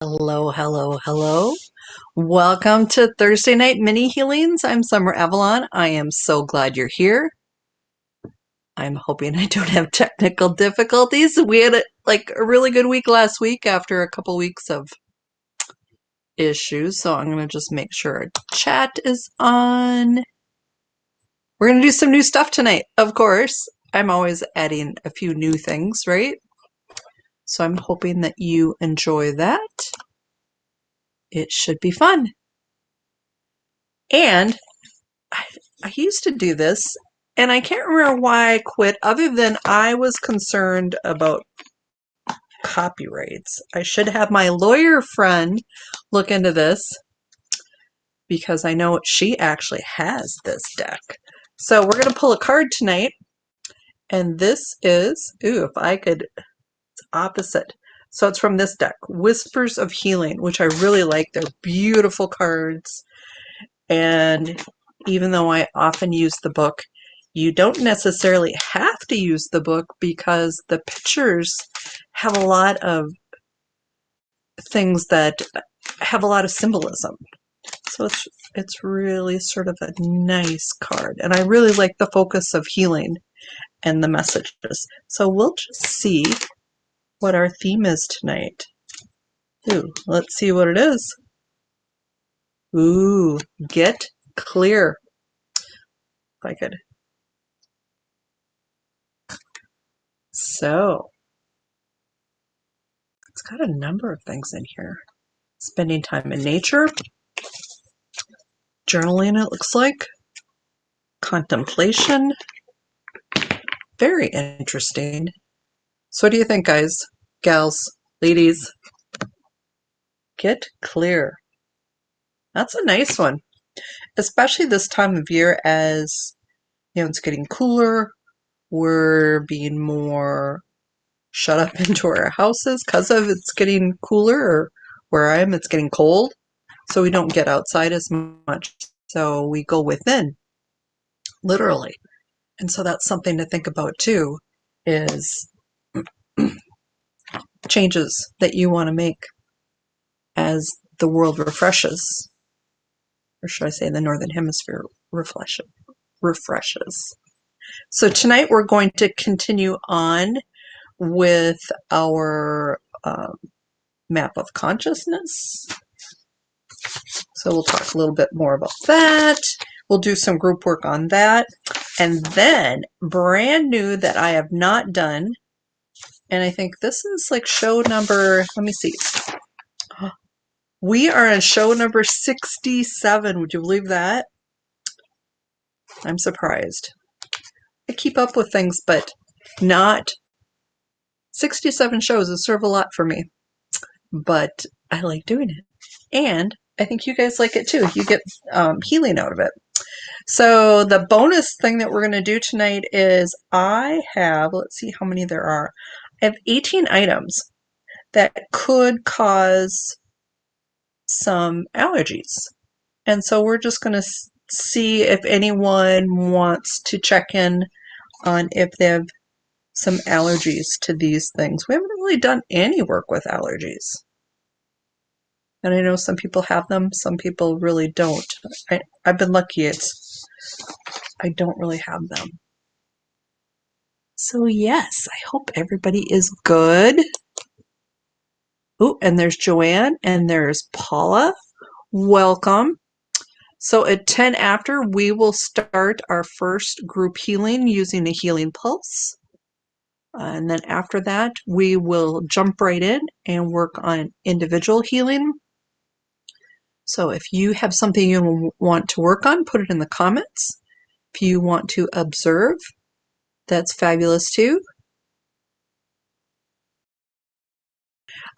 Hello, hello, hello. Welcome to Thursday Night Mini Healings. I'm Summer Avalon. I am so glad you're here. I'm hoping I don't have technical difficulties. We had a really good week last week after a couple weeks of issues, so I'm going to just make sure our chat is on. We're going to do some new stuff tonight, of course. I'm always adding a few new things, right? So I'm hoping that you enjoy that. It should be fun. And I used to do this, and I can't remember why I quit, other than I was concerned about copyrights. I should have my lawyer friend look into this because I know she actually has this deck. So we're going to pull a card tonight, and this is, ooh, if I could, it's opposite. So it's from this deck, Whispers of Healing, which I really like. They're beautiful cards. And even though I often use the book, you don't necessarily have to use the book because the pictures have a lot of things that have a lot of symbolism. So it's really sort of a nice card. And I really like the focus of healing and the messages. So we'll just see what our theme is tonight. Ooh, let's see what it is. Ooh, get clear. If I could. So it's got a number of things in here. Spending time in nature, journaling, it looks like, contemplation. Very interesting. So what do you think, guys, gals, ladies? Get clear. That's a nice one, especially this time of year as, it's getting cooler. We're being more shut up into our houses because of it's getting cooler, or where I am, it's getting cold. So we don't get outside as much. So we go within, literally. And so that's something to think about too, is changes that you want to make as the world refreshes, or should I say the Northern Hemisphere refreshes. So tonight we're going to continue on with our map of consciousness. So we'll talk a little bit more about that. We'll do some group work on that. And then brand new that I have not done, and I think this is like show number, let me see. We are on show number 67. Would you believe that? I'm surprised. I keep up with things, but not 67 shows is sort of a lot for me. But I like doing it. And I think you guys like it too. You get healing out of it. So the bonus thing that we're going to do tonight is I have, let's see how many there are. I have 18 items that could cause some allergies. And so we're just going to see if anyone wants to check in on if they have some allergies to these things. We haven't really done any work with allergies. And I know some people have them, some people really don't. I've been lucky, I don't really have them. So yes, I hope everybody is good. Oh, and there's Joanne and there's Paula. Welcome. So at 10 after, we will start our first group healing using a healing pulse. And then after that, we will jump right in and work on individual healing. So if you have something you want to work on, put it in the comments. If you want to observe, that's fabulous too.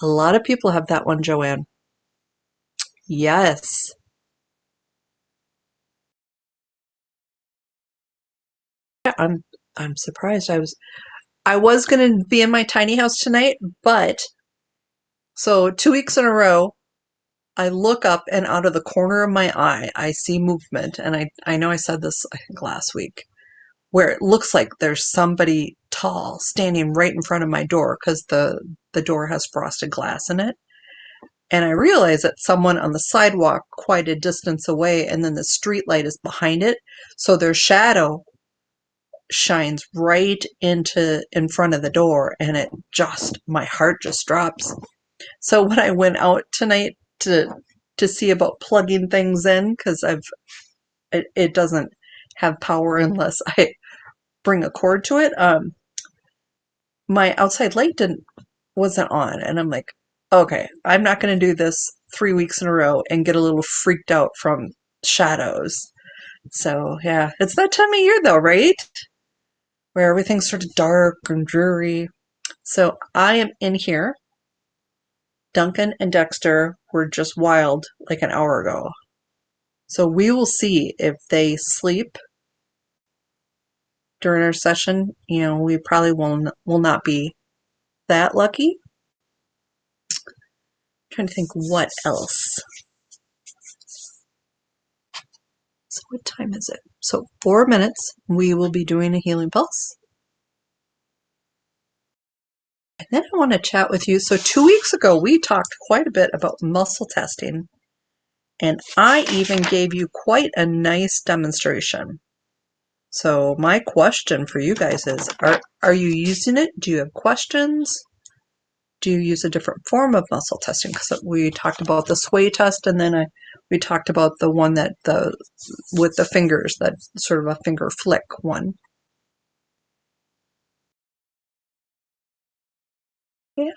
A lot of people have that one, Joanne. Yes. I'm surprised. I was going to be in my tiny house tonight, but so 2 weeks in a row, I look up and out of the corner of my eye, I see movement. And I know I said this, I think, last week, where it looks like there's somebody tall standing right in front of my door because the door has frosted glass in it. And I realize that someone on the sidewalk quite a distance away, and then the street light is behind it. So their shadow shines right in front of the door, and my heart just drops. So when I went out tonight to see about plugging things in, because it doesn't have power unless I bring a cord to it. My outside light wasn't on, and I'm like, okay, I'm not going to do this 3 weeks in a row and get a little freaked out from shadows. So yeah, it's that time of year though, right? Where everything's sort of dark and dreary. So I am in here. Duncan and Dexter were just wild like an hour ago. So we will see if they sleep during our session. You know, we probably will not be that lucky. I'm trying to think what else. So what time is it? So 4 minutes, we will be doing a healing pulse. And then I want to chat with you. So 2 weeks ago, we talked quite a bit about muscle testing. And I even gave you quite a nice demonstration. So my question for you guys is, are you using it? Do you have questions? Do you use a different form of muscle testing? Because we talked about the sway test, and then we talked about the one with the fingers, that sort of a finger flick one. Yeah.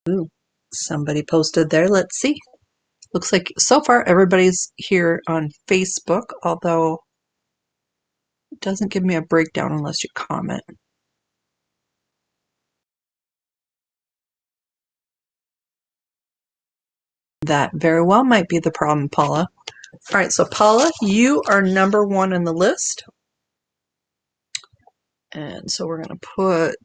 Ooh, somebody posted there. Let's see. Looks like so far everybody's here on Facebook, although it doesn't give me a breakdown unless you comment. That very well might be the problem, Paula. All right, so Paula, you are number 1 on the list. And so we're going to put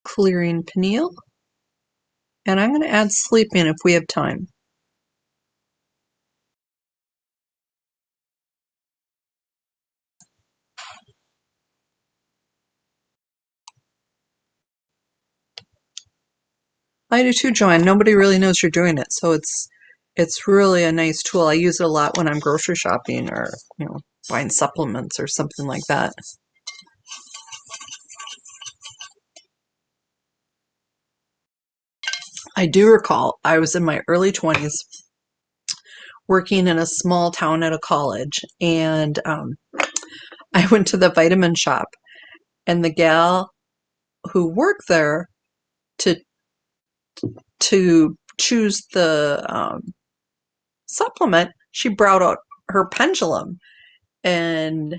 clearing pineal. And I'm going to add sleeping if we have time. I do too, Joanne. Nobody really knows you're doing it, so it's really a nice tool. I use it a lot when I'm grocery shopping or, buying supplements or something like that. I do recall I was in my early 20s working in a small town at a college, and I went to the vitamin shop, and the gal who worked there to choose the supplement, she brought out her pendulum, and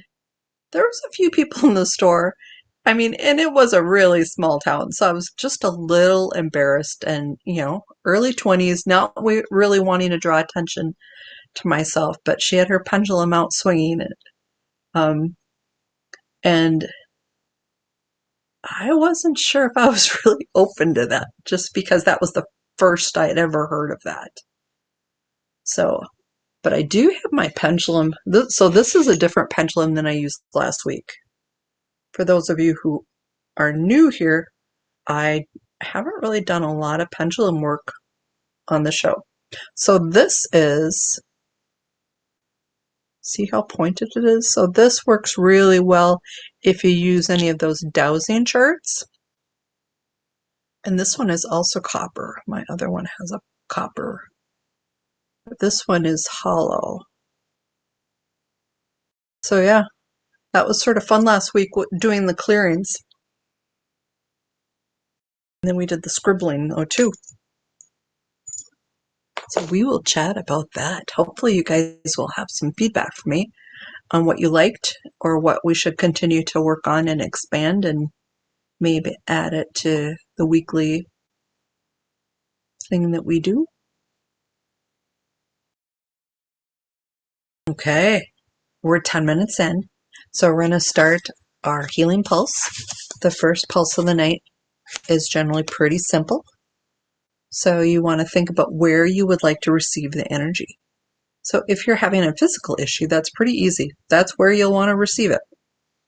there was a few people in the store. I mean, and it was a really small town, so I was just a little embarrassed, and early 20s, not really wanting to draw attention to myself, but she had her pendulum out swinging it, and I wasn't sure if I was really open to that, just because that was the first I had ever heard of that. So, but I do have my pendulum. So this is a different pendulum than I used last week. For those of you who are new here, I haven't really done a lot of pendulum work on the show. So this is, see how pointed it is? So this works really well if you use any of those dowsing charts. And this one is also copper. My other one has a copper. This one is hollow. So yeah, that was sort of fun last week doing the clearings. And then we did the scribbling though too. So we will chat about that. Hopefully you guys will have some feedback for me on what you liked or what we should continue to work on and expand, and maybe add it to the weekly thing that we do. Okay, we're 10 minutes in. So we're going to start our healing pulse. The first pulse of the night is generally pretty simple. So you want to think about where you would like to receive the energy. So if you're having a physical issue, that's pretty easy. That's where you'll want to receive it.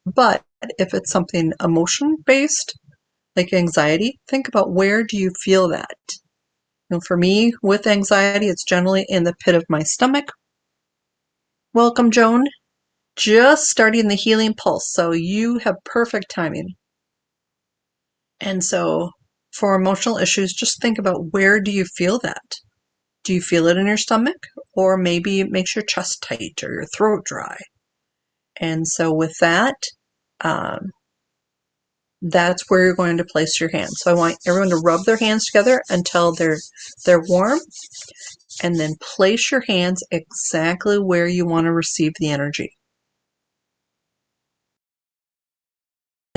But if it's something emotion-based, like anxiety, think about where do you feel that? For me, with anxiety, it's generally in the pit of my stomach. Welcome, Joan. Just starting the healing pulse, so you have perfect timing. And so for emotional issues, just think about where do you feel that? Do you feel it in your stomach? Or maybe it makes your chest tight or your throat dry. And so with that, that's where you're going to place your hands. So I want everyone to rub their hands together until they're warm, and then place your hands exactly where you want to receive the energy.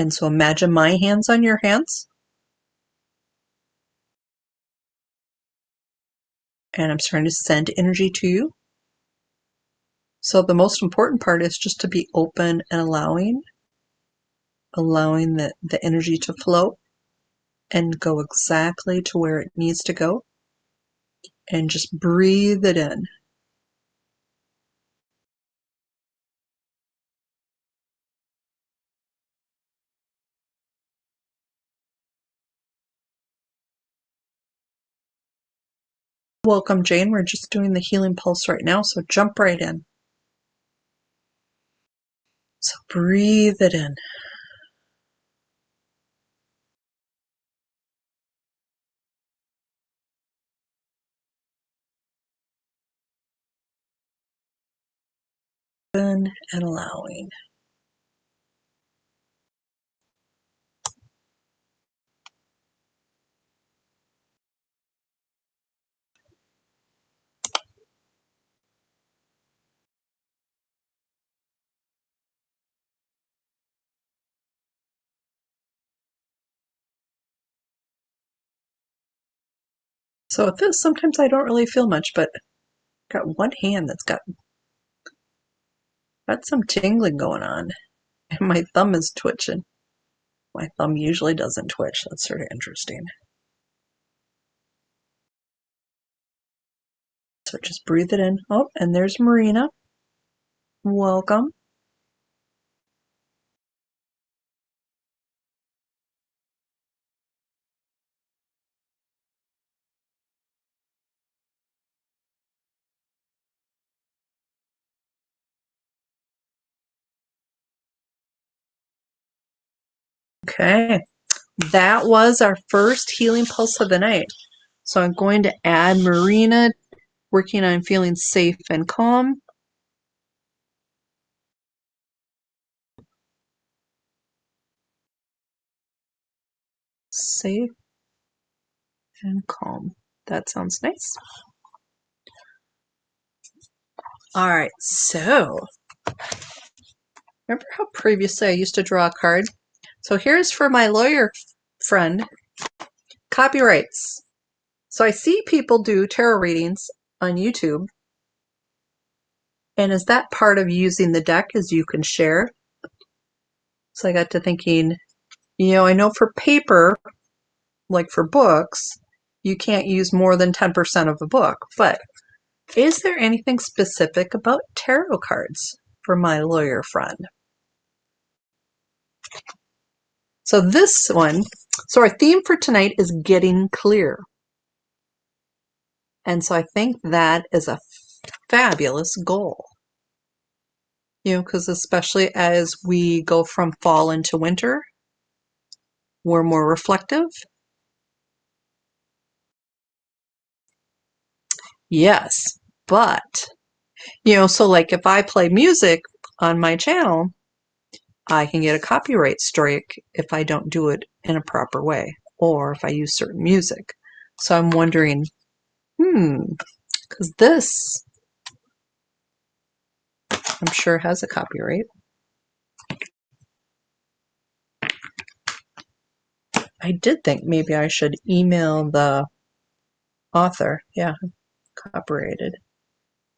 And so imagine my hands on your hands. And I'm starting to send energy to you. So the most important part is just to be open and allowing the energy to flow and go exactly to where it needs to go. And just breathe it in. Welcome, Jane. We're just doing the healing pulse right now, so jump right in. So breathe it in. Open and allowing. So with this, sometimes I don't really feel much, but I've got one hand that's got some tingling going on. And my thumb is twitching. My thumb usually doesn't twitch. That's sort of interesting. So just breathe it in. Oh, and there's Marina. Welcome. Okay, that was our first healing pulse of the night. So I'm going to add Marina, working on feeling safe and calm. Safe and calm. That sounds nice. All right, so remember how previously I used to draw a card? So here's for my lawyer friend, copyrights. So I see people do tarot readings on YouTube. And is that part of using the deck is you can share? So I got to thinking, I know for paper, like for books, you can't use more than 10% of a book, but is there anything specific about tarot cards for my lawyer friend? So this one, so our theme for tonight is getting clear. And so I think that is a fabulous goal. Because especially as we go from fall into winter, we're more reflective. Yes, but, so like if I play music on my channel, I can get a copyright strike if I don't do it in a proper way, or if I use certain music. So I'm wondering, because this, I'm sure, has a copyright. I did think maybe I should email the author. Yeah, copyrighted.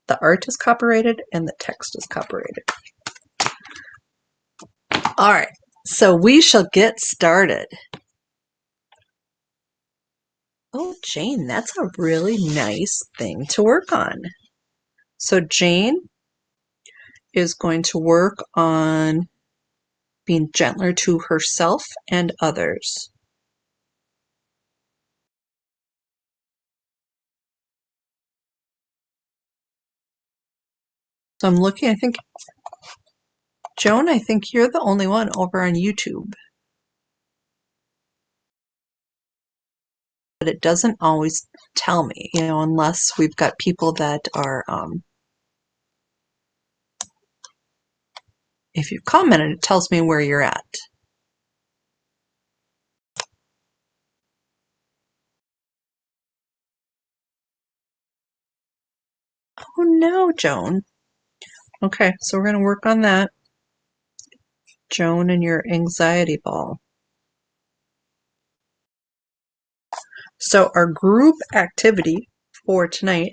The art is copyrighted and the text is copyrighted. All right, so we shall get started. Oh, Jane, that's a really nice thing to work on. So Jane is going to work on being gentler to herself and others. So I'm looking, I think, Joan, I think you're the only one over on YouTube. But it doesn't always tell me, you know, unless we've got people that are, if you've commented, it tells me where you're at. Oh no, Joan. Okay, so we're going to work on that. Joan and your anxiety ball. So our group activity for tonight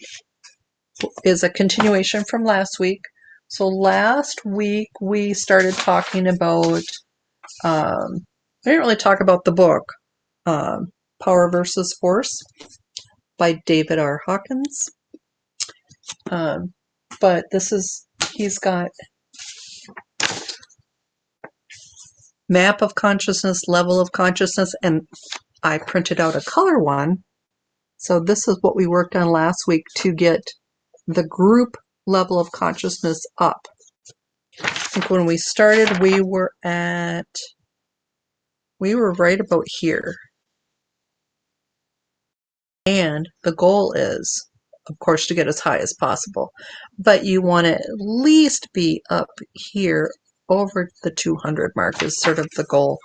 is a continuation from last week. So last week we started talking about, I didn't really talk about the book, Power versus Force by David R. Hawkins. But this is, he's got map of consciousness, level of consciousness, and I printed out a color one. So this is what we worked on last week to get the group level of consciousness up. I think when we started, we were right about here. And the goal is, of course, to get as high as possible. But you want to at least be up here over the 200 mark is sort of the goal,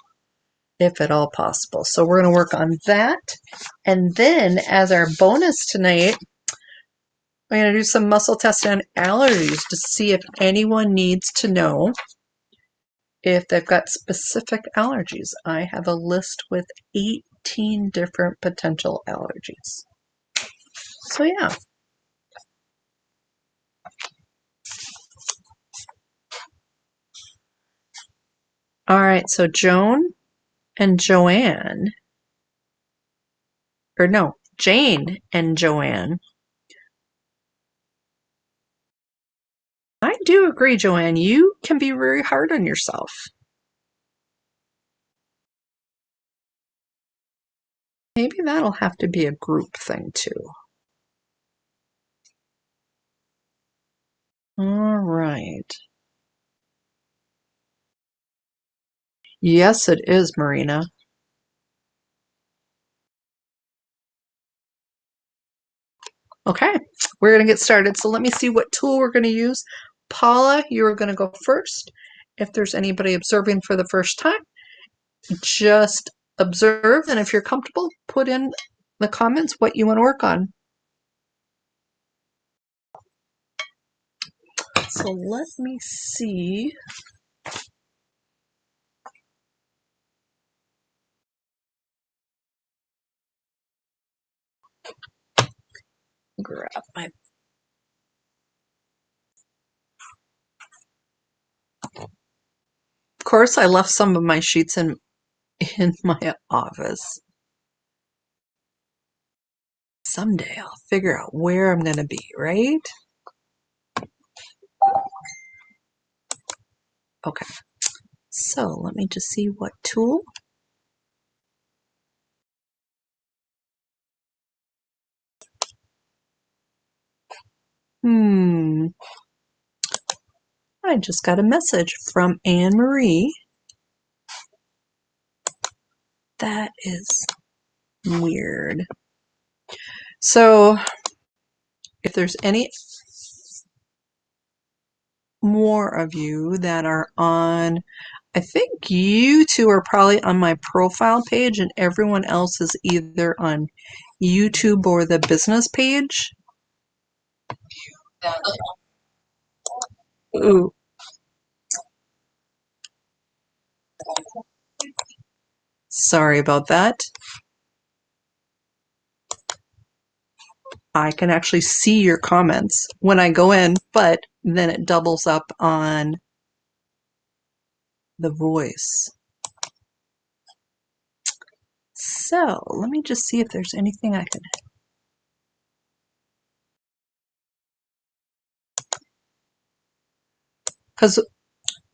if at all possible. So we're going to work on that. And then as our bonus tonight, I'm going to do some muscle tests on allergies to see if anyone needs to know if they've got specific allergies. I have a list with 18 different potential allergies. So yeah. All right, so Joan and Joanne, or no, Jane and Joanne. I do agree, Joanne, you can be very hard on yourself. Maybe that'll have to be a group thing too. All right. Yes, it is, Marina. Okay, we're going to get started. So let me see what tool we're going to use. Paula, you're going to go first. If there's anybody observing for the first time, just observe, and if you're comfortable, put in the comments what you want to work on. So let me see. Grab my... Of course, I left some of my sheets in my office. Someday I'll figure out where I'm going to be, right? Okay, so let me just see what tool. I just got a message from Anne Marie. That is weird. So if there's any more of you that are on, I think you two are probably on my profile page and everyone else is either on YouTube or the business page. Ooh. Sorry about that. I can actually see your comments when I go in, but then it doubles up on the voice. So let me just see if there's anything I can... Because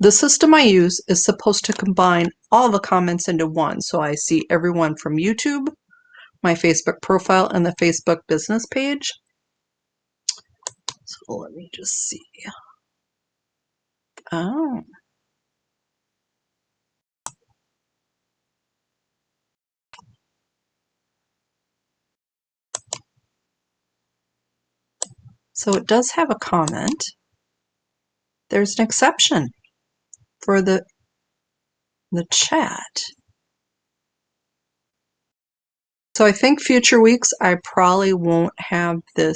The system I use is supposed to combine all the comments into one, so I see everyone from YouTube, my Facebook profile, and the Facebook business page. So let me just see. Oh. So it does have a comment. There's an exception for the chat. So I think future weeks I probably won't have the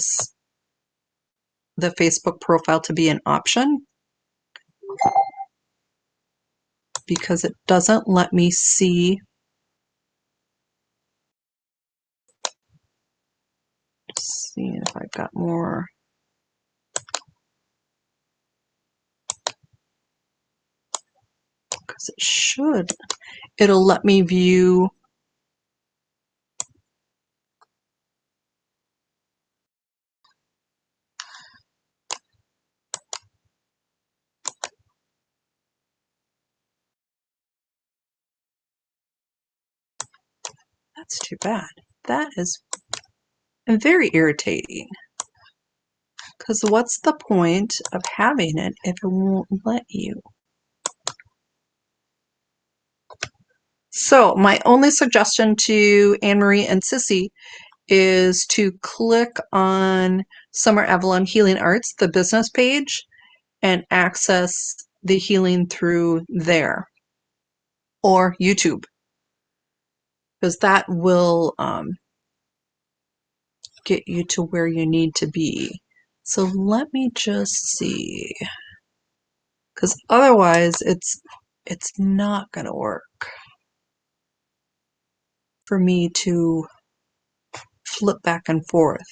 Facebook profile to be an option because it doesn't let me see. Just seeing if I've got more. Because it should. It'll let me view. That's too bad. That is very irritating. Because what's the point of having it if it won't let you? So my only suggestion to Anne-Marie and Sissy is to click on Summer Avalon Healing Arts, the business page, and access the healing through there or YouTube, because that will get you to where you need to be. So let me just see, because otherwise it's not going to work for me to flip back and forth.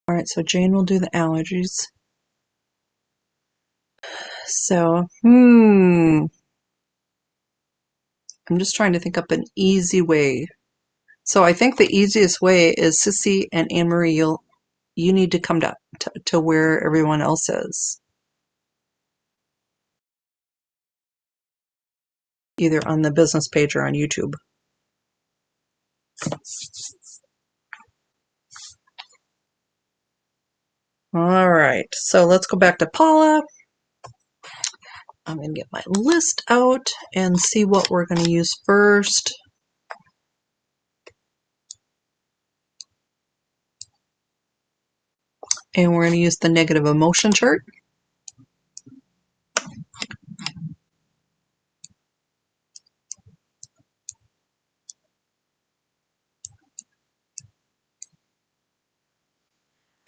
All right, so Jane will do the allergies. So, I'm just trying to think up an easy way. So I think the easiest way is Sissy and Anne-Marie, you need to come to where everyone else is. Either on the business page or on YouTube. All right, so let's go back to Paula. I'm going to get my list out and see what we're going to use first. And we're going to use the negative emotion chart.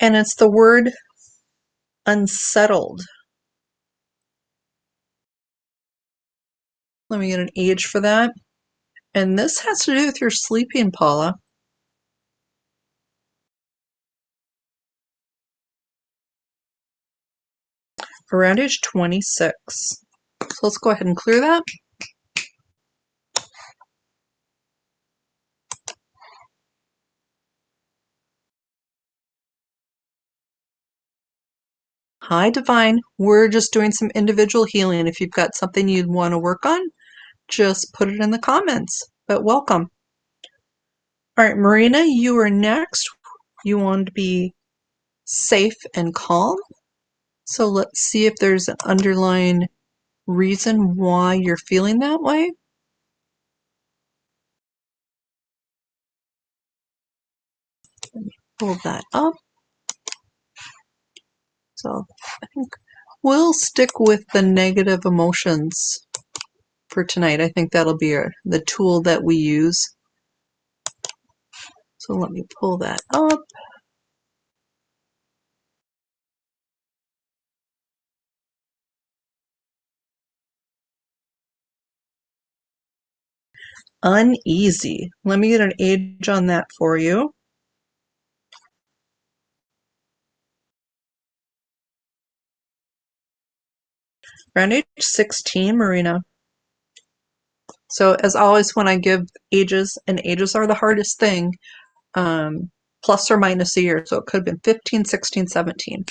And it's the word unsettled. Let me get an age for that. And this has to do with your sleeping, Paula. Around age 26. So let's go ahead and clear that. Hi, Divine. We're just doing some individual healing. If you've got something you'd want to work on, just put it in the comments. But welcome. All right, Marina, you are next. You want to be safe and calm. So let's see if there's an underlying reason why you're feeling that way. Let me pull that up. So I think we'll stick with the negative emotions for tonight. I think that'll be the tool that we use. So let me pull that up. Uneasy. Let me get an age on that for you. Around age 16, Marina. So as always, when I give ages, and ages are the hardest thing, plus or minus a year. So it could have been 15, 16, 17.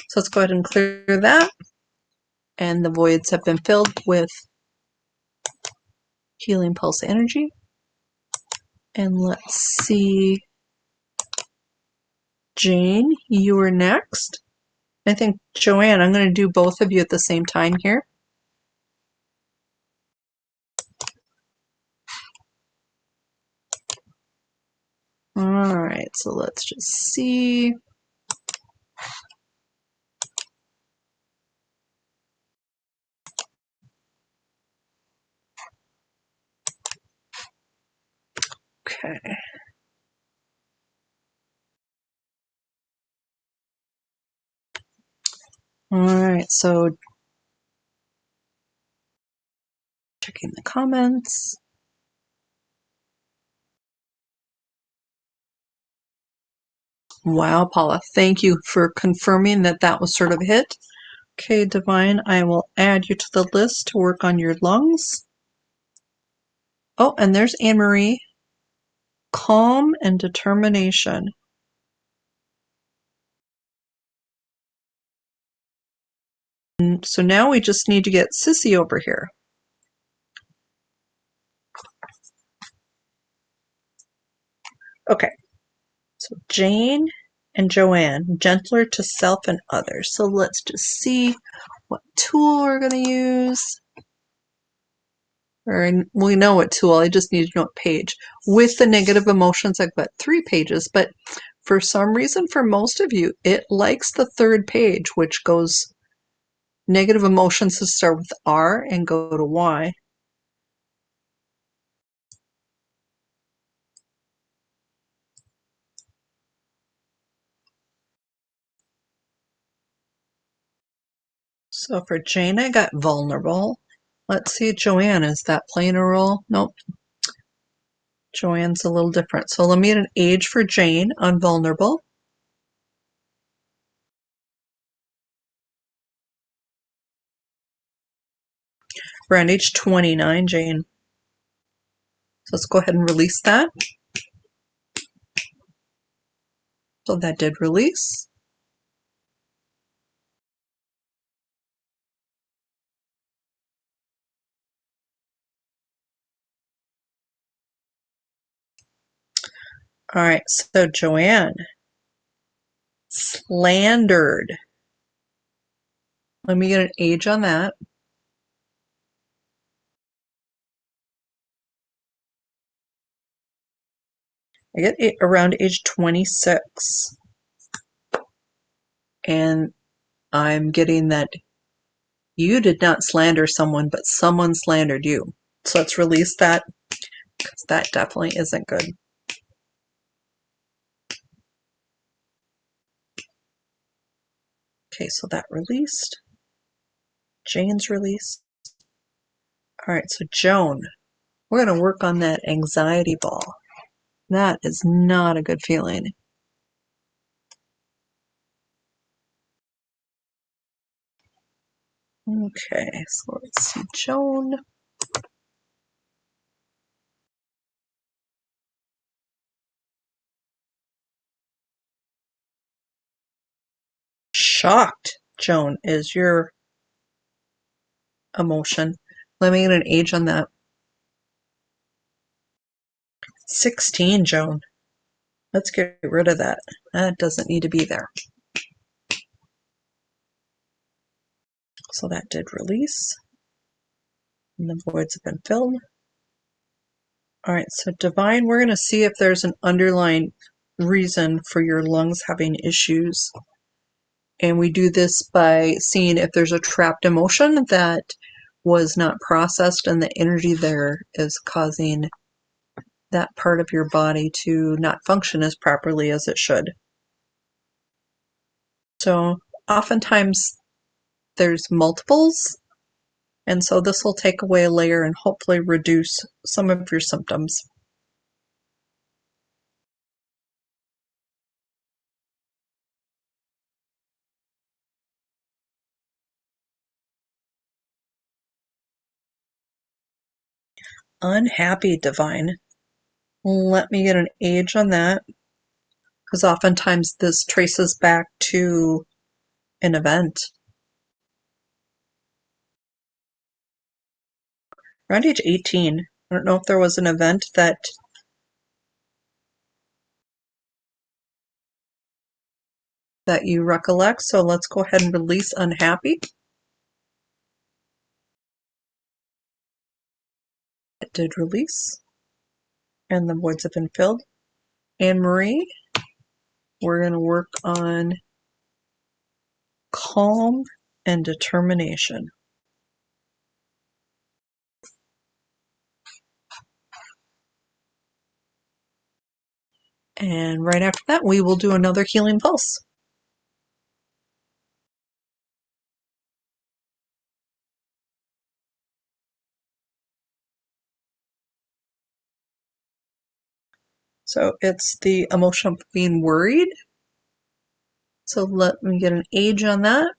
So let's go ahead and clear that. And the voids have been filled with healing pulse energy. And let's see, Jane, you are next. I think, Joanne, I'm going to do both of you at the same time here. All right, so let's just see. Okay. All right, so checking the comments. Wow, Paula, thank you for confirming that that was sort of a hit. Okay, Divine, I will add you to the list to work on your lungs. Oh, and there's Anne-Marie. Calm and determination. So now we just need to get Sissy over here. Okay, so Jane and Joanne, gentler to self and others. So let's just see what tool we're going to use. Or we know what tool, I just need to know what page. With the negative emotions, I've got 3 pages, but for some reason, for most of you, it likes the 3rd page, which goes negative emotions to start with R and go to Y. So for Jane, I got vulnerable. Let's see, Joanne, is that playing a role? Nope. Joanne's a little different. So let me get an age for Jane on vulnerable. We're on age 29, Jane. So let's go ahead and release that. So that did release. All right, so Joanne, slandered. Let me get an age on that. I get it around age 26. And I'm getting that you did not slander someone, but someone slandered you. So let's release that, because that definitely isn't good. Okay, so that released. Jane's released. All right, so Joan, we're going to work on that anxiety ball. That is not a good feeling. Okay, so let's see, Joan. Shocked, Joan, is your emotion. Let me get an age on that. 16, Joan. Let's get rid of that. That doesn't need to be there. So that did release. And the voids have been filled. All right, so Divine, we're going to see if there's an underlying reason for your lungs having issues. And we do this by seeing if there's a trapped emotion that was not processed and the energy there is causing that part of your body to not function as properly as it should. So oftentimes there's multiples, and so this will take away a layer and hopefully reduce some of your symptoms. Unhappy, Divine. Let me get an age on that. because oftentimes this traces back to an event. Around age 18, I don't know if there was an event that you recollect, so let's go ahead and release unhappy. It did release, and the voids have been filled. Anne-Marie, we're going to work on calm and determination. And right after that, we will do another healing pulse. So it's the emotion of being worried. So let me get an age on that.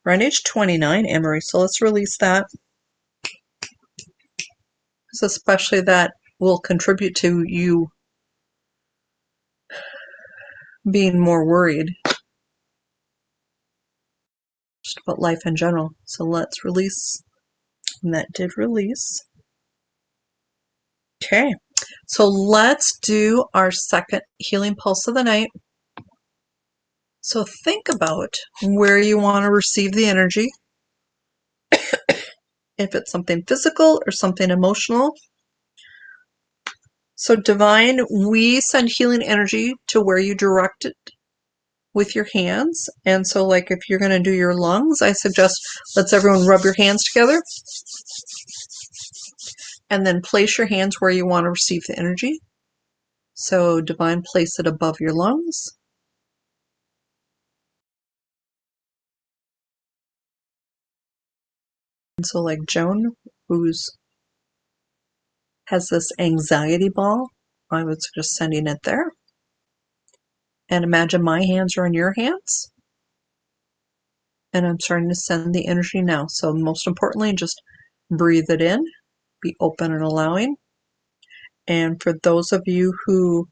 Around age 29, Anne-Marie, so let's release that. Because especially that will contribute to you being more worried just about life in general. So let's release, and that did release. Okay, so let's do our second healing pulse of the night. So think about where you want to receive the energy. If it's something physical or something emotional. So Divine, we send healing energy to where you direct it with your hands. And so like if you're going to do your lungs, I suggest let's everyone rub your hands together. And then place your hands where you want to receive the energy. So Divine, place it above your lungs. And so like Joan, who's has this anxiety ball, I would suggest sending it there. And imagine my hands are in your hands. And I'm starting to send the energy now. So most importantly, just breathe it in, be open and allowing. And for those of you who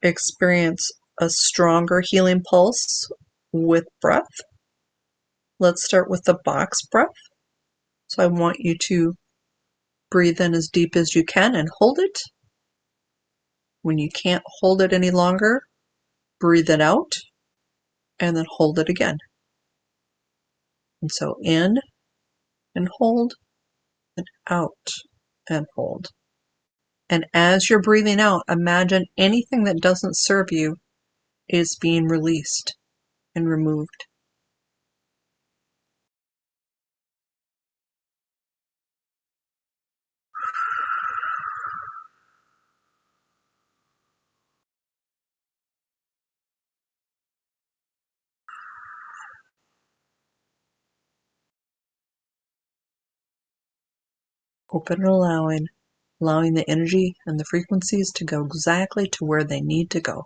experience a stronger healing pulse with breath, let's start with the box breath. So I want you to breathe in as deep as you can and hold it. When you can't hold it any longer, breathe it out and then hold it again. And so in and hold and out and hold. And as you're breathing out, imagine anything that doesn't serve you is being released and removed. Open and allowing the energy and the frequencies to go exactly to where they need to go.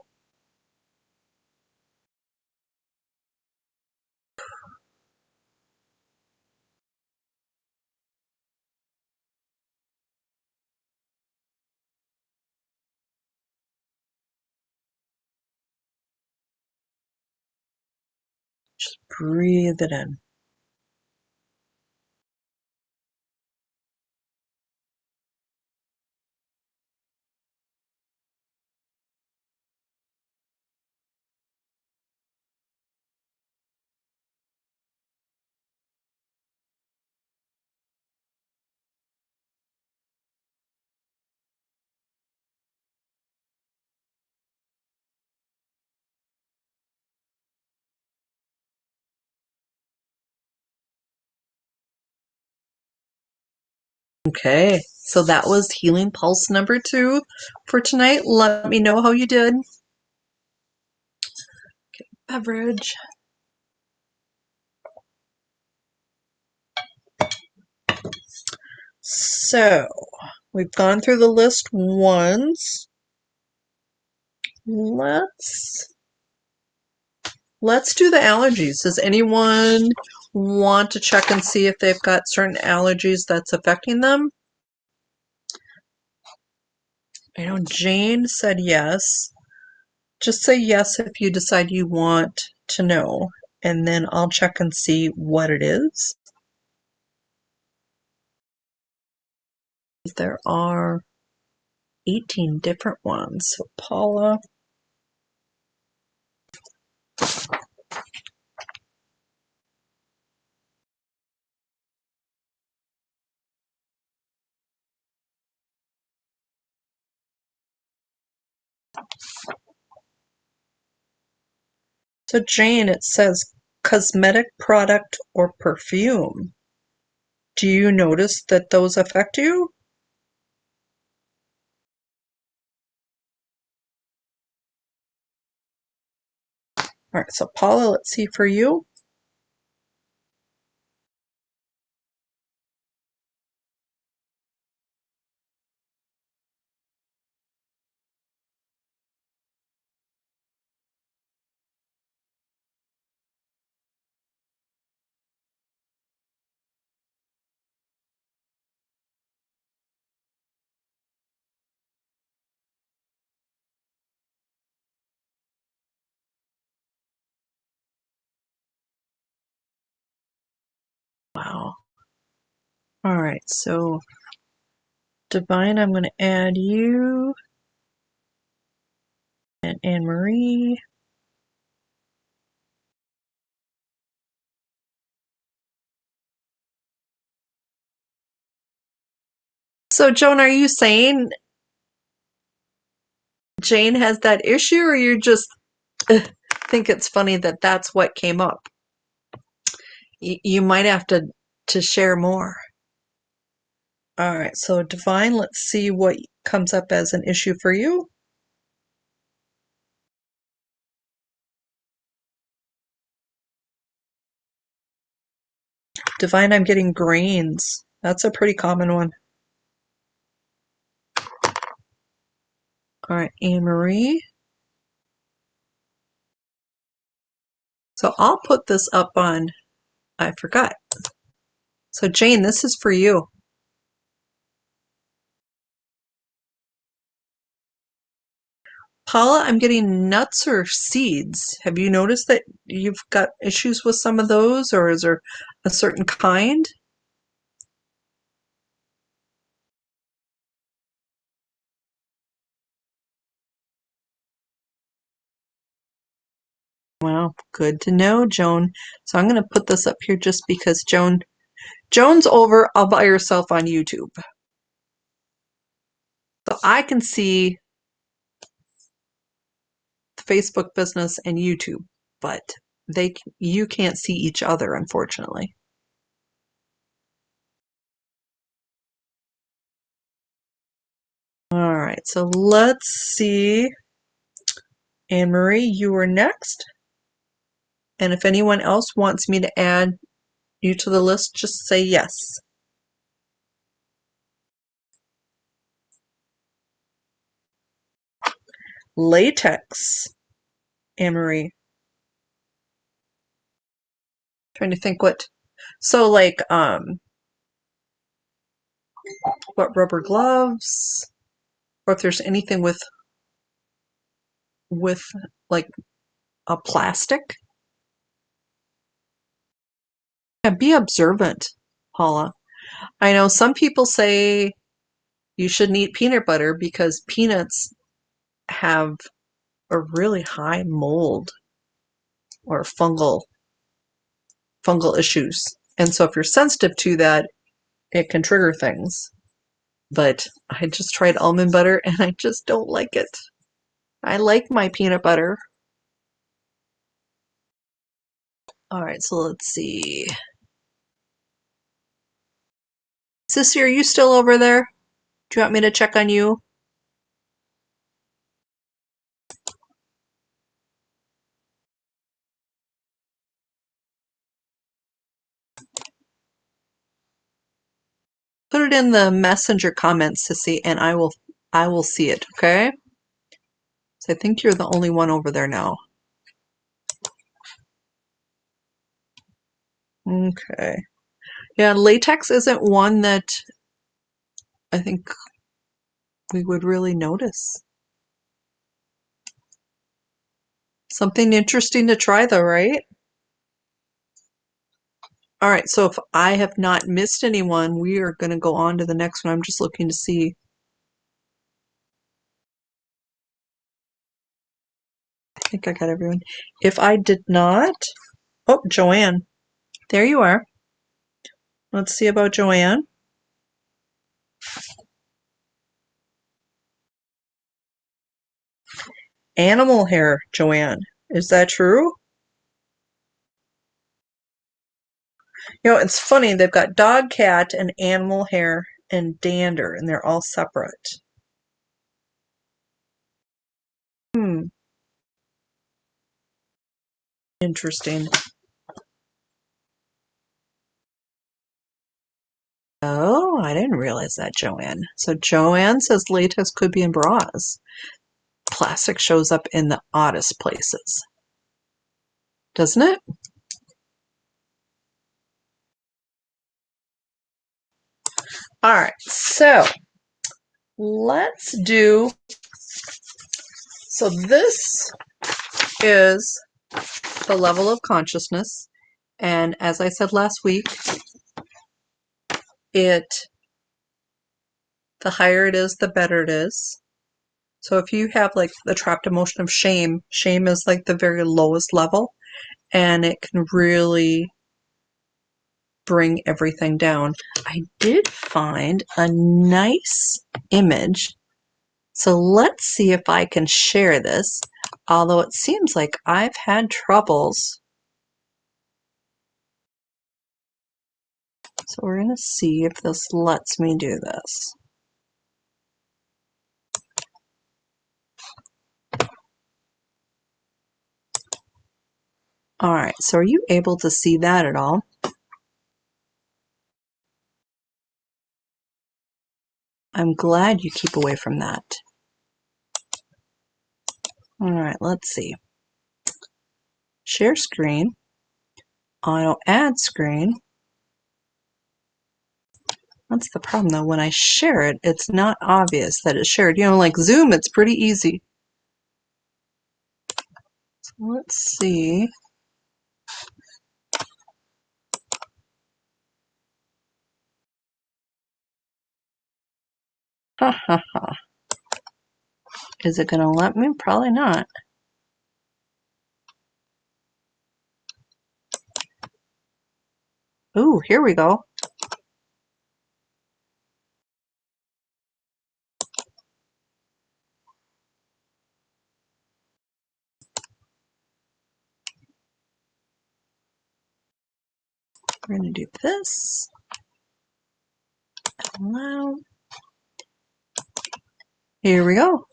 Just breathe it in. Okay, so that was healing pulse number 2 for tonight. Let me know how you did. Okay, beverage. So we've gone through the list once. Let's do the allergies. Does anyone want to check and see if they've got certain allergies that's affecting them? I know Jane said yes. Just say yes if you decide you want to know, and then I'll check and see what it is. There are 18 different ones. So Paula. So Jane, it says cosmetic product or perfume. Do you notice that those affect you? All right, so Paula, let's see for you. Wow. All right, so Divine, I'm going to add you and Anne Marie. So Joan, are you saying Jane has that issue, or you just think it's funny that that's what came up? You might have to share more. All right, so Divine, let's see what comes up as an issue for you. Divine, I'm getting grains. That's a pretty common one. All right, Anne Marie. So I'll put this up on, I forgot. So Jane, this is for you. Paula, I'm getting nuts or seeds. Have you noticed that you've got issues with some of those, or is there a certain kind? Well, good to know, Joan. So I'm going to put this up here just because Joan's over all by herself on YouTube. So I can see the Facebook business and YouTube, but you can't see each other, unfortunately. All right, so let's see. Anne Marie, you are next. And if anyone else wants me to add you to the list, just say yes. Latex, Anne Marie. Trying to think what. So like what, rubber gloves, or if there's anything with like a plastic. Yeah, be observant, Paula. I know some people say you shouldn't eat peanut butter because peanuts have a really high mold or fungal issues. And so if you're sensitive to that, it can trigger things. But I just tried almond butter and I just don't like it. I like my peanut butter. All right, so let's see. Sissy, are you still over there? Do you want me to check on you? Put it in the messenger comments, Sissy, and I will see it, okay? So I think you're the only one over there now. Okay. Yeah, latex isn't one that I think we would really notice. Something interesting to try though, right? All right, so if I have not missed anyone, we are going to go on to the next one. I'm just looking to see. I think I got everyone. If I did not, oh, Joanne, there you are. Let's see about Joanne. Animal hair, Joanne. Is that true? You know, it's funny, they've got dog, cat, and animal hair and dander, and they're all separate. Hmm, interesting. Oh, I didn't realize that, Joanne. So Joanne says latex could be in bras. Plastic shows up in the oddest places, doesn't it? All right, so let's do, so this is the level of consciousness, and as I said last week, the higher it is, the better it is. So if you have like the trapped emotion of shame, shame is like the very lowest level, and it can really bring everything down. I did find a nice image, so let's see if I can share this, although it seems like I've had troubles. So we're going to see if this lets me do this. All right, so are you able to see that at all? I'm glad you keep away from that. All right, let's see. Share screen, auto add screen. That's the problem though, when I share it, it's not obvious that it's shared. You know, like Zoom, it's pretty easy. So let's see. Ha ha ha. Is it gonna let me? Probably not. Ooh, here we go. We're gonna do this. Allow. Here we go.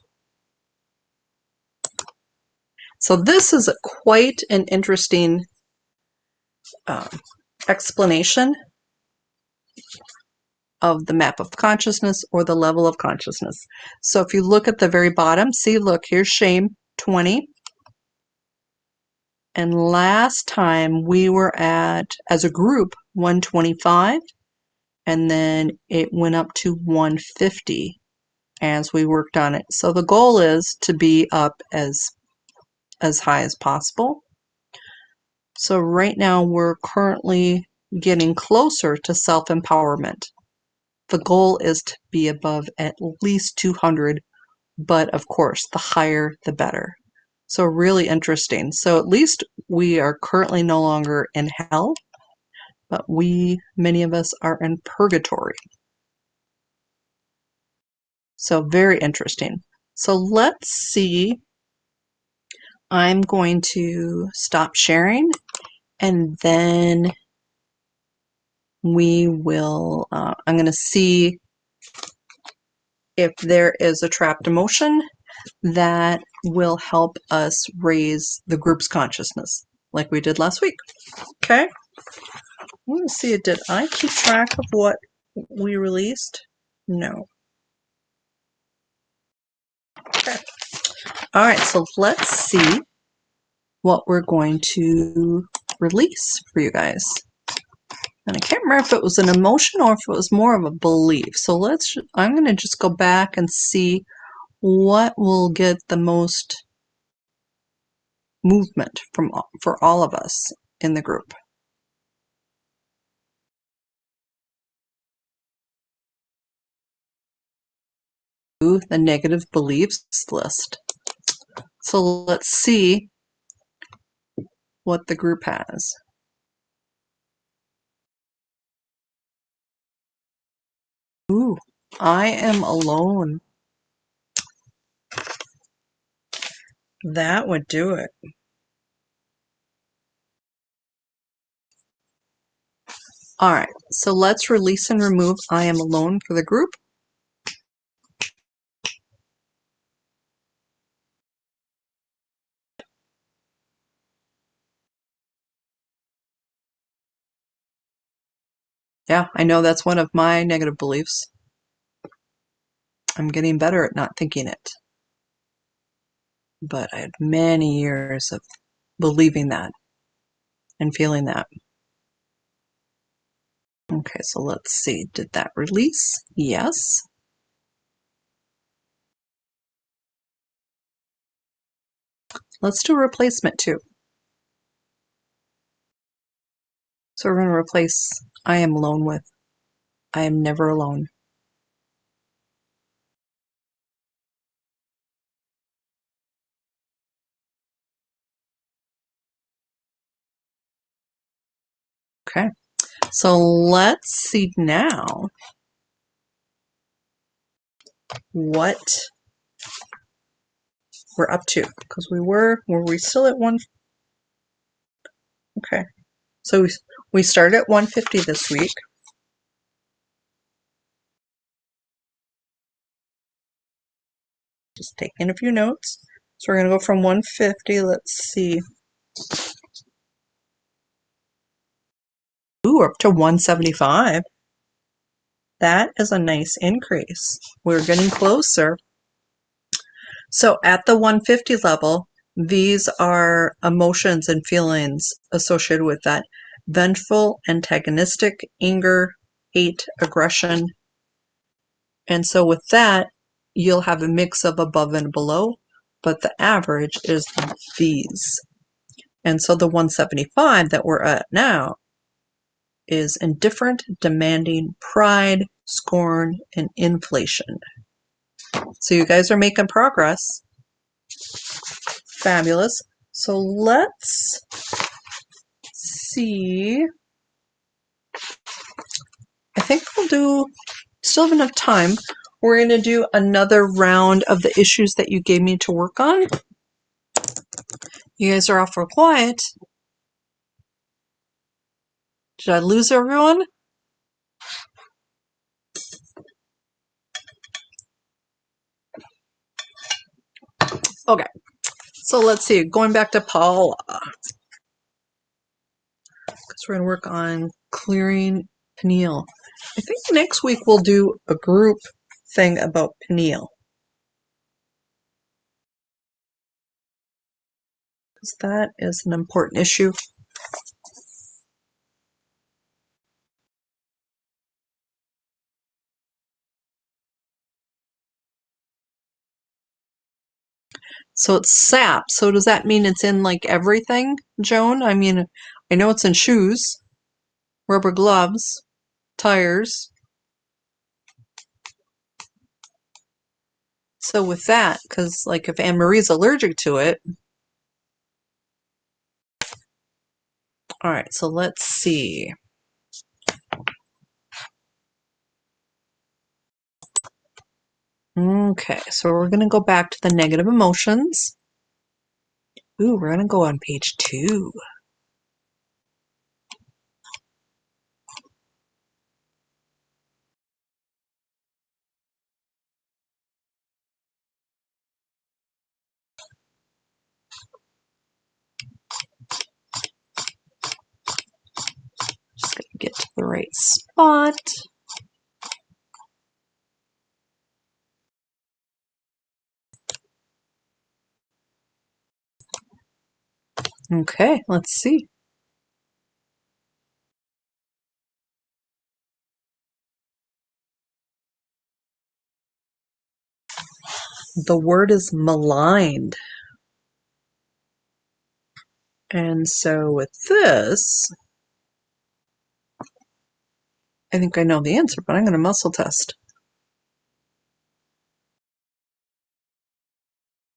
So this is quite an interesting explanation of the map of consciousness or the level of consciousness. So if you look at the very bottom, see, look, here's shame, 20. And last time we were at, as a group, 125, and then it went up to 150 as we worked on it. So the goal is to be up as high as possible. So right now we're currently getting closer to self-empowerment. The goal is to be above at least 200, but of course, the higher the better. So really interesting. So at least we are currently no longer in hell, but many of us are in purgatory. So very interesting. So let's see. I'm going to stop sharing, and then we will, I'm going to see if there is a trapped emotion that will help us raise the group's consciousness like we did last week. Okay? Let me see, did I keep track of what we released? No. Okay. All right, so let's see what we're going to release for you guys. And I can't remember if it was an emotion or if it was more of a belief. So I'm going to just go back and see what will get the most movement for all of us in the group. The negative beliefs list. So let's see what the group has. Ooh, I am alone. That would do it. All right, so let's release and remove I am alone for the group. Yeah, I know that's one of my negative beliefs. I'm getting better at not thinking it. But I had many years of believing that and feeling that. Okay, so let's see. Did that release? Yes. Let's do replacement too. So we're going to replace I am alone with I am never alone. Okay, so let's see now what we're up to, because were we still at one? Okay, so we started at 150 this week. Just taking a few notes. So we're going to go from 150. Let's see. Ooh, up to 175. That is a nice increase. We're getting closer. So at the 150 level, these are emotions and feelings associated with that. Vengeful, antagonistic, anger, hate, aggression. And so with that, you'll have a mix of above and below, but the average is these. And so the 175 that we're at now is indifferent, demanding, pride, scorn, and inflation. So you guys are making progress. Fabulous. So let's see. I think we'll still have enough time. We're going to do another round of the issues that you gave me to work on. You guys are awful quiet. Did I lose everyone? Okay. So let's see. Going back to Paula. Because we're going to work on clearing pineal. I think next week we'll do a group thing about pineal. Because that is an important issue. So it's sap. So does that mean it's in like everything, Joan? I mean, I know it's in shoes, rubber gloves, tires. So with that, because like if Anne Marie's allergic to it. All right, so let's see. Okay, so we're going to go back to the negative emotions. Ooh, we're going to go on page 2. Just going to get to the right spot. Okay, let's see. The word is maligned. And so with this, I think I know the answer, but I'm going to muscle test.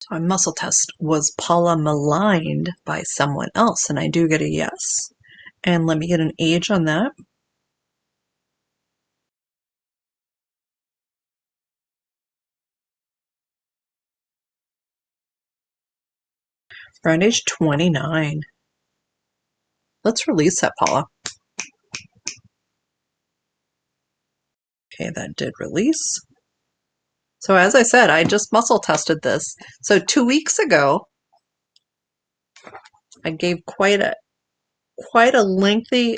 So my muscle test, was Paula maligned by someone else? And I do get a yes. And let me get an age on that. Around age 29. Let's release that, Paula. Okay, that did release. So as I said, I just muscle tested this. So 2 weeks ago, I gave quite a lengthy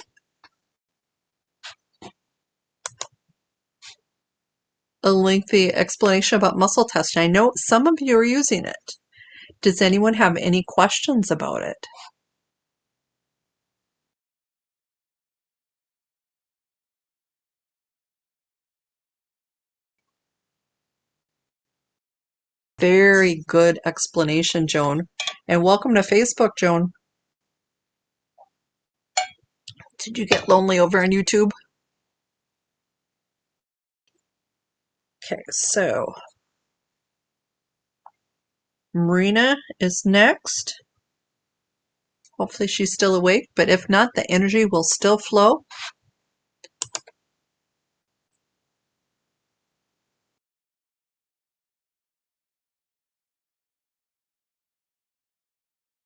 explanation about muscle testing. I know some of you are using it. Does anyone have any questions about it? Very good explanation, Joan. And welcome to Facebook, Joan. Did you get lonely over on YouTube? Okay, so Marina is next. Hopefully she's still awake, but if not, the energy will still flow.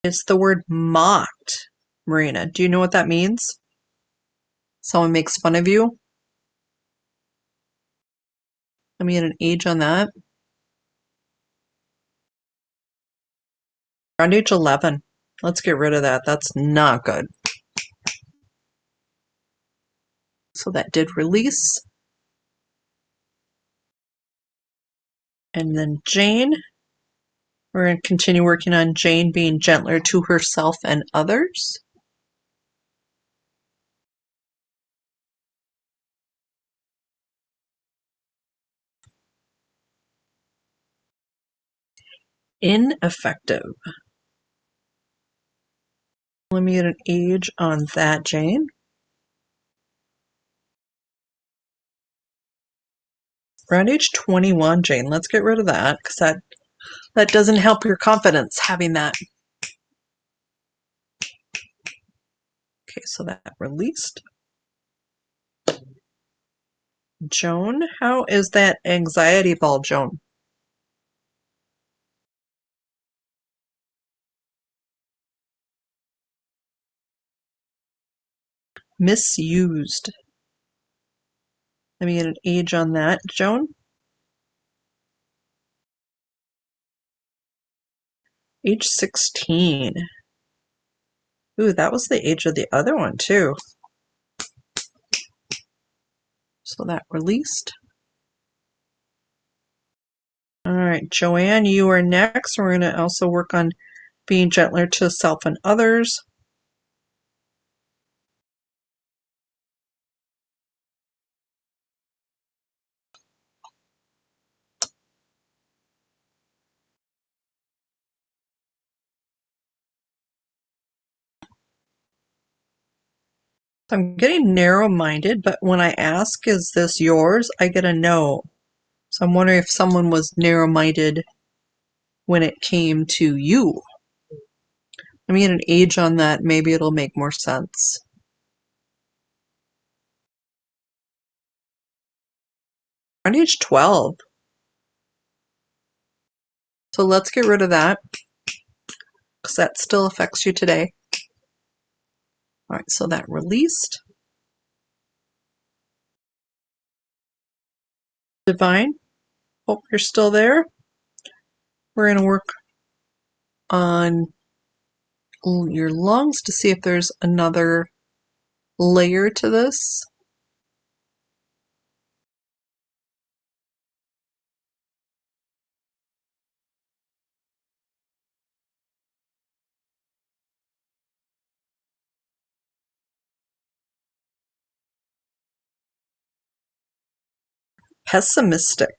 It's the word mocked, Marina. Do you know what that means? Someone makes fun of you? Let me get an age on that. Around age 11. Let's get rid of that. That's not good. So that did release. And then Jane. We're going to continue working on Jane being gentler to herself and others. Ineffective. Let me get an age on that, Jane. Around age 21, Jane. Let's get rid of that because that doesn't help your confidence having that. Okay, so that released. Joan, how is that anxiety ball, Joan? Misused. Let me get an age on that, Joan. Age 16. Ooh, that was the age of the other one, too. So that released. All right, Joanne, you are next. We're going to also work on being gentler to self and others. I'm getting narrow-minded, but when I ask, is this yours, I get a no. So I'm wondering if someone was narrow-minded when it came to you. Let me get an age on that. Maybe it'll make more sense. Around age 12. So let's get rid of that because that still affects you today. All right, so that released. Divine, hope you're still there. We're going to work on your lungs to see if there's another layer to this. Pessimistic.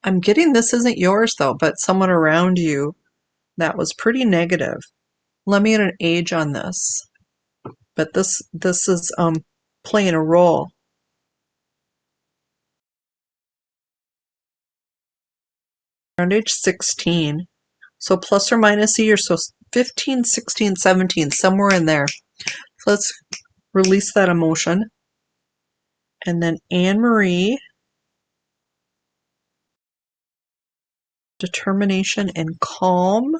I'm getting this isn't yours though, but someone around you that was pretty negative. Let me get an age on this. But this is playing a role. Around age 16. So plus or minus a year, so 15, 16, 17, somewhere in there. So let's release that emotion. And then Anne-Marie, determination and calm.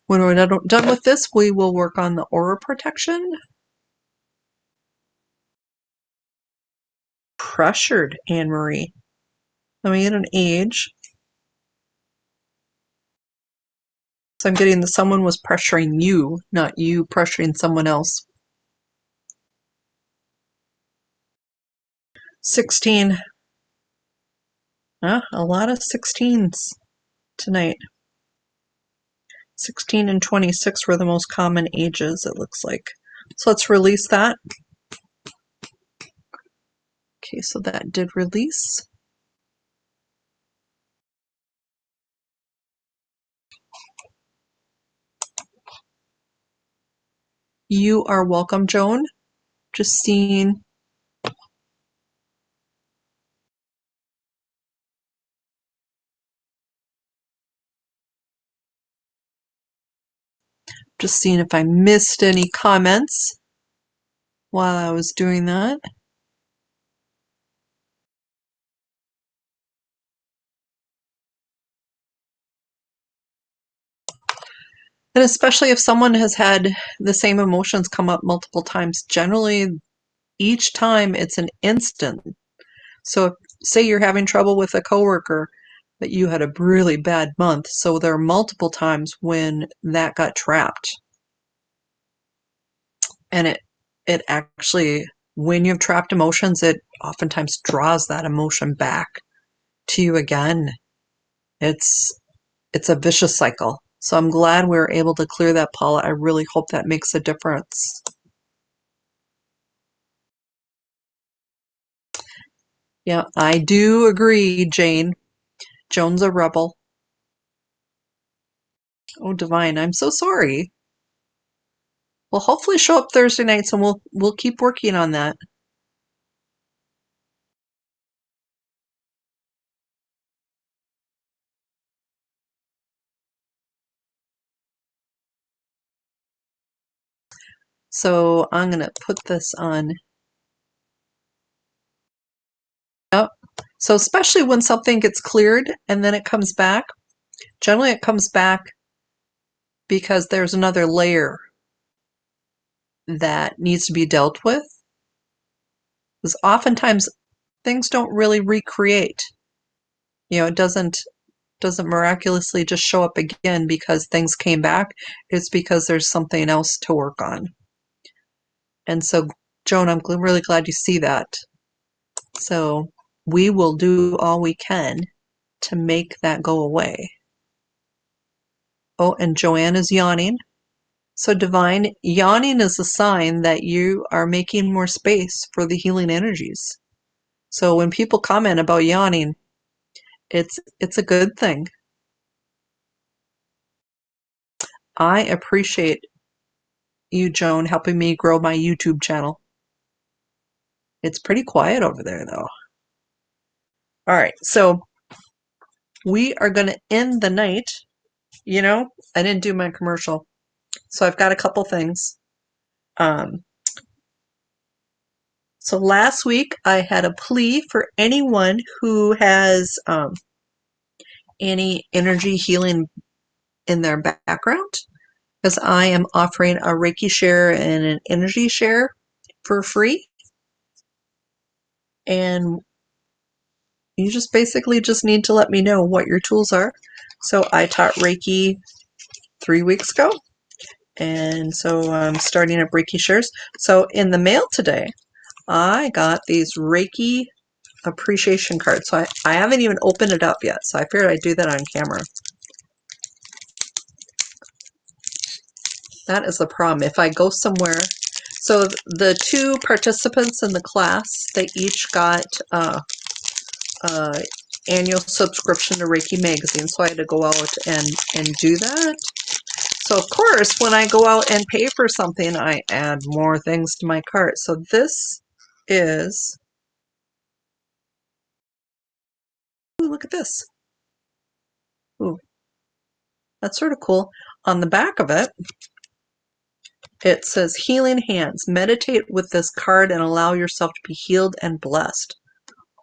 When we're done with this, we will work on the aura protection. Pressured Anne-Marie. Let me get an age. So I'm getting that someone was pressuring you, not you pressuring someone else. 16. A lot of 16s tonight. 16 and 26 were the most common ages, it looks like. So let's release that. Okay, so that did release. You are welcome, Joan. Just seeing. Just seeing if I missed any comments while I was doing that. And especially if someone has had the same emotions come up multiple times, generally each time it's an instant. So if, say you're having trouble with a coworker, but you had a really bad month, so there are multiple times when that got trapped. And it actually, when you have trapped emotions, it oftentimes draws that emotion back to you again. It's a vicious cycle. So I'm glad we were able to clear that, Paula. I really hope that makes a difference. Yeah, I do agree, Jane. Joan's a rebel. Oh, Divine, I'm so sorry. Well, hopefully show up Thursday nights and we'll keep working on that. So I'm going to put this on. Yep. So especially when something gets cleared and then it comes back, generally it comes back because there's another layer that needs to be dealt with. Because oftentimes things don't really recreate. It doesn't miraculously just show up again because things came back. It's because there's something else to work on. And so, Joan, I'm really glad you see that. So we will do all we can to make that go away. Oh, and Joanne is yawning. So Divine, yawning is a sign that you are making more space for the healing energies. So when people comment about yawning, it's a good thing. I appreciate you, Joan, helping me grow my YouTube channel. It's pretty quiet over there, though. All right, so we are going to end the night. I didn't do my commercial, so I've got a couple things. So last week I had a plea for anyone who has any energy healing in their background, because I am offering a Reiki share and an energy share for free. And you just basically just need to let me know what your tools are. So I taught Reiki 3 weeks ago, and so I'm starting up Reiki shares. So in the mail today, I got these Reiki appreciation cards. So I haven't even opened it up yet, so I figured I'd do that on camera. That is the problem. If I go somewhere, so the two participants in the class, they each got annual subscription to Reiki Magazine, so I had to go out and do that. So of course, when I go out and pay for something, I add more things to my cart. So this is, ooh, look at this. Ooh, that's sort of cool. On the back of it, it says Healing Hands. Meditate with this card and allow yourself to be healed and blessed.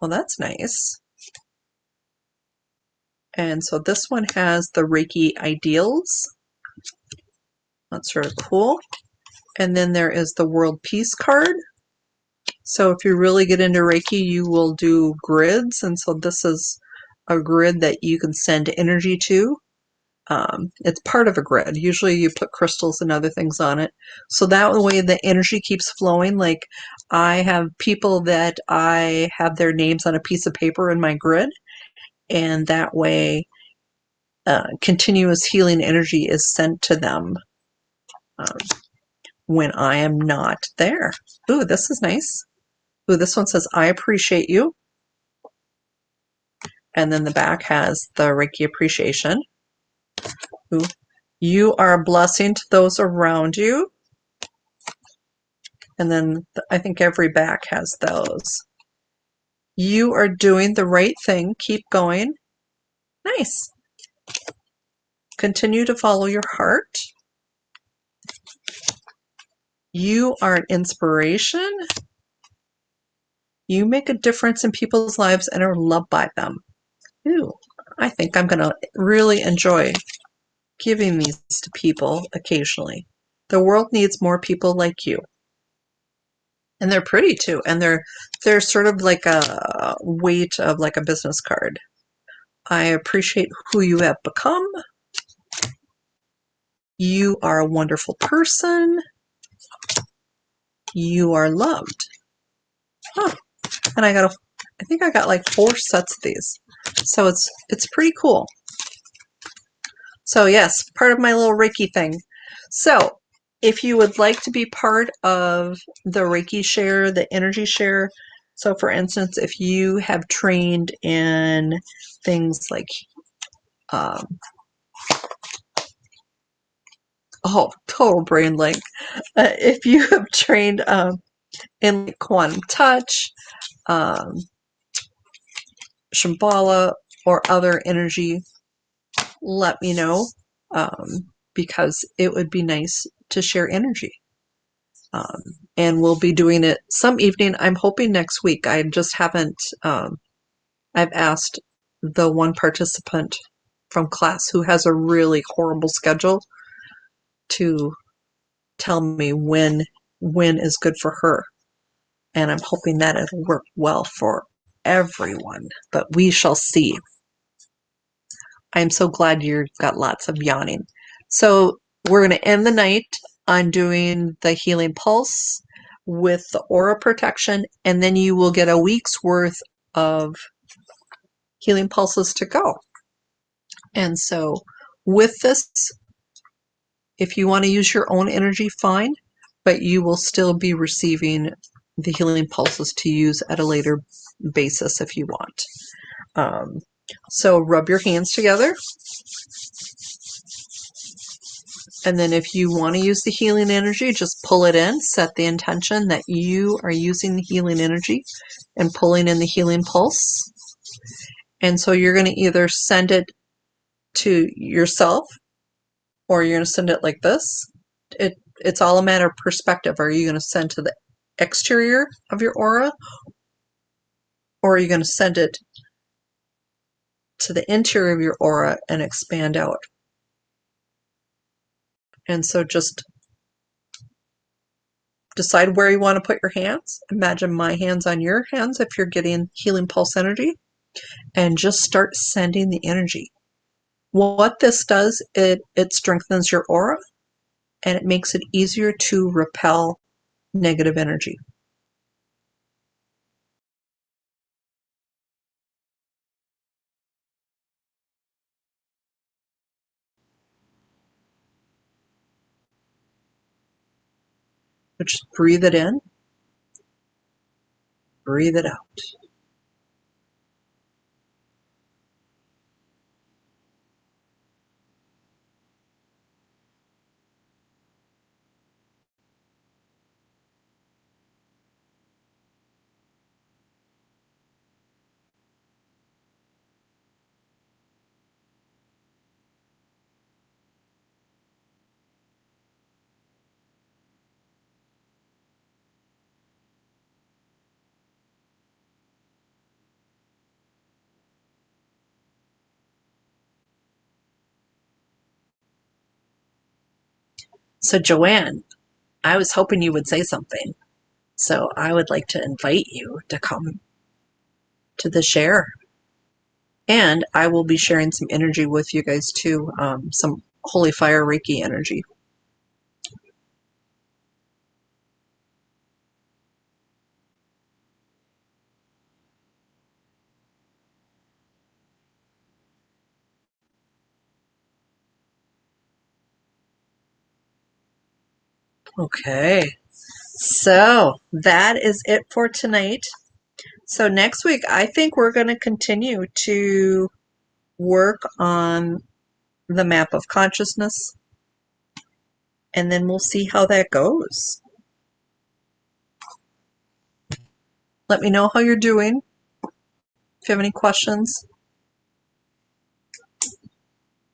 Well, that's nice. And so this one has the Reiki Ideals. That's sort of cool. And then there is the World Peace card. So if you really get into Reiki, you will do grids. And so this is a grid that you can send energy to. It's part of a grid. Usually you put crystals and other things on it. So that way the energy keeps flowing. Like I have people that I have their names on a piece of paper in my grid. And that way continuous healing energy is sent to them when I am not there. Ooh, this is nice. Ooh, this one says, I appreciate you. And then the back has the Reiki appreciation. Ooh, you are a blessing to those around you. And then I think every back has those. You are doing the right thing. Keep going. Nice. Continue to follow your heart. You are an inspiration. You make a difference in people's lives and are loved by them. Ooh, I think I'm going to really enjoy giving these to people occasionally. The world needs more people like you. And they're pretty too. And they're sort of like a weight of like a business card. I appreciate who you have become. You are a wonderful person. You are loved. Huh. And I think I got like 4 sets of these. So it's pretty cool. So yes, part of my little Reiki thing. So if you would like to be part of the Reiki share, the energy share, so for instance, if you have trained in things like, total brain blank. If you have trained in like quantum touch, Shambhala, or other energy, let me know because it would be nice to share energy. And we'll be doing it some evening. I'm hoping next week. I just haven't, I've asked the one participant from class who has a really horrible schedule to tell me when is good for her. And I'm hoping that it'll work well for everyone, but we shall see. I'm so glad you've got lots of yawning. So we're going to end the night on doing the healing pulse with the aura protection, and then you will get a week's worth of healing pulses to go. And so with this, if you want to use your own energy, fine, but you will still be receiving the healing pulses to use at a later basis if you want. So rub your hands together. And then if you want to use the healing energy, just pull it in, set the intention that you are using the healing energy and pulling in the healing pulse. And so you're going to either send it to yourself or you're going to send it like this. It's all a matter of perspective. Are you going to send to the exterior of your aura, or are you going to send it to the interior of your aura and expand out? And so just decide where you want to put your hands. Imagine my hands on your hands if you're getting healing pulse energy, and just start sending the energy. What this does, it strengthens your aura and it makes it easier to repel negative energy. Just breathe it in, breathe it out. So Joanne, I was hoping you would say something. So I would like to invite you to come to the share. And I will be sharing some energy with you guys too, some Holy Fire Reiki energy. Okay, so that is it for tonight. So next week, I think we're going to continue to work on the map of consciousness, and then we'll see how that goes. Let me know how you're doing. If you have any questions.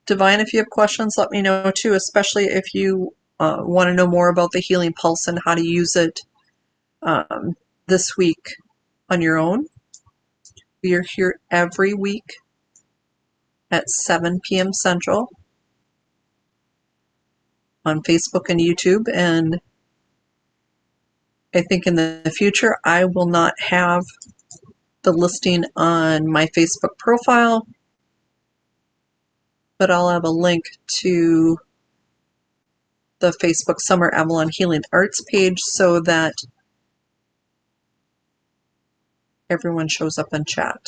Divine, if you have questions, let me know too, especially if you want to know more about the healing pulse and how to use it this week on your own. We are here every week at 7 p.m. Central on Facebook and YouTube, and I think in the future I will not have the listing on my Facebook profile, but I'll have a link to the Facebook Summer Avalon Healing Arts page so that everyone shows up in chat.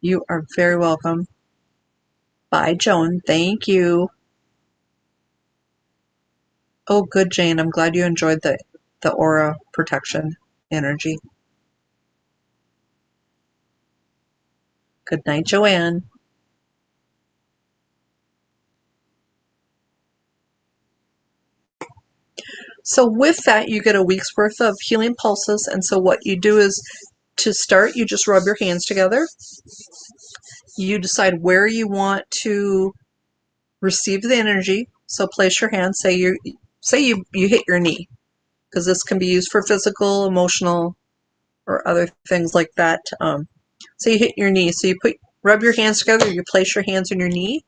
You are very welcome. Bye, Joan. Thank you. Oh, good, Jane. I'm glad you enjoyed the aura protection energy. Good night, Joanne. So with that, you get a week's worth of healing pulses. And so what you do is, to start, you just rub your hands together. You decide where you want to receive the energy. So place your hand, say you hit your knee, because this can be used for physical, emotional, or other things like that. So you hit your knee. So you rub your hands together, you place your hands on your knee,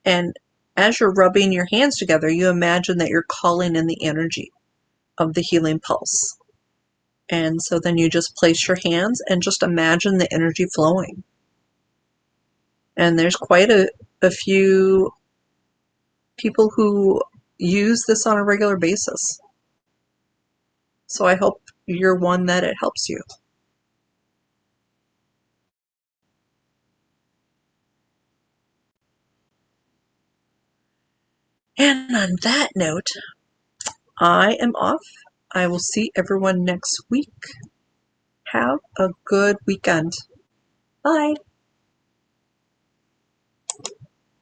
and as you're rubbing your hands together, you imagine that you're calling in the energy of the healing pulse. And so then you just place your hands and just imagine the energy flowing. And there's quite a few people who use this on a regular basis. So I hope you're one that it helps you. And on that note, I am off. I will see everyone next week. Have a good weekend. Bye.